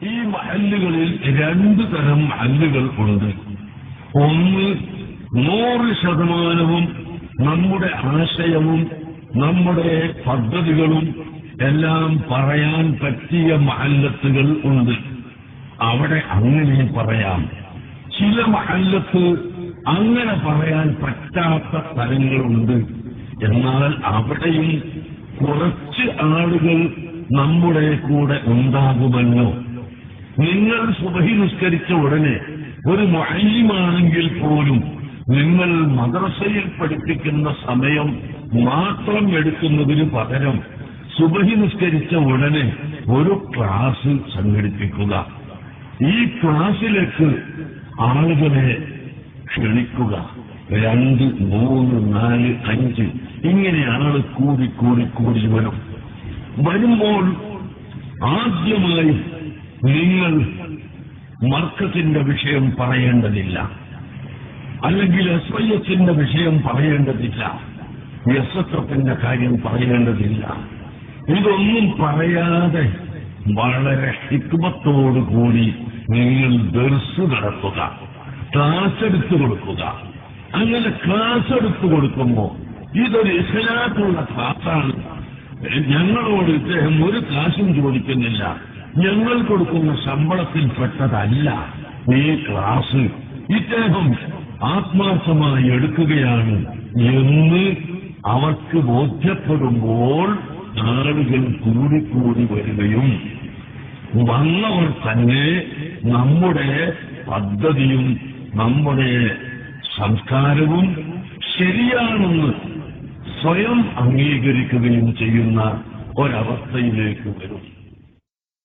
ഈ മഹല്ലുകളിൽ രണ്ടു തരം മഹല്ലുകൾ ഉണ്ട്. ഒന്ന് 100% നമ്മുടെ ആശയവും നമ്മുടെ പദ്ധതികളും എല്ലാം പറയാൻ പറ്റിയ മഹല്ലത്തുകൾ ഉണ്ട്. അവിടെ അങ്ങനെ പറയാം. ചില മഹല്ലത്ത് അങ്ങനെ പറയാൻ പറ്റാത്ത സ്ഥലങ്ങളുണ്ട്. എന്നാൽ അവിടെയും കുറച്ച് ആളുകൾ നമ്മുടെ കൂടെ ഉണ്ടാകുമല്ലോ. നിങ്ങൾ സുബഹി നിസ്കരിച്ച ഉടനെ ഒരു മുഅല്ലിമാണെങ്കിൽ പോലും നിങ്ങൾ മദ്രസയിൽ പഠിപ്പിക്കുന്ന സമയം മാത്രം എടുക്കുന്നതിന് പകരം സുബഹി നിസ്കരിച്ച ഉടനെ ഒരു ക്ലാസ് സംഘടിപ്പിക്കുക. ഈ ക്ലാസ്സിലേക്ക് ആളുകളെ ക്ഷണിക്കുക. 2, 3, 4, 5 ഇങ്ങനെ ആള് കൂടി വരും. വരുമ്പോൾ ആദ്യമായി നിങ്ങൾ മർക്കത്തിന്റെ വിഷയം പറയേണ്ടതില്ല, അല്ലെങ്കിൽ SYSന്റെ വിഷയം പറയേണ്ടതില്ല, SSFന്റെ കാര്യം പറയേണ്ടതില്ല. ഇതൊന്നും പറയാതെ വളരെ ഹിക്മത്തോടുകൂടി നിങ്ങൾ ദർസ് നടത്തുക, ക്ലാസ് എടുത്തു കൊടുക്കുക. അങ്ങനെ ക്ലാസ് എടുത്തു കൊടുക്കുമ്പോൾ ഇതൊരു ഇസ്ലാത്തുള്ള ക്ലാസാണ്. ഞങ്ങളോട് ഇദ്ദേഹം ഒരു ക്ലാസും ചോദിക്കുന്നില്ല, ഞങ്ങൾ കൊടുക്കുന്ന ശമ്പളത്തിൽ പെട്ടതല്ല ഈ ക്ലാസ്, ഇദ്ദേഹം ആത്മാർത്ഥമായി എടുക്കുകയാണ് എന്ന് അവർക്ക് ബോധ്യപ്പെടുമ്പോൾ ആളുകൾ കൂടി വരികയും വന്നവർ തന്നെ നമ്മുടെ പദ്ധതിയും നമ്മുടെ സംസ്കാരവും ശരിയാണെന്ന് സ്വയം അംഗീകരിക്കുകയും ചെയ്യുന്ന ഒരവസ്ഥയിലേക്ക് വരും.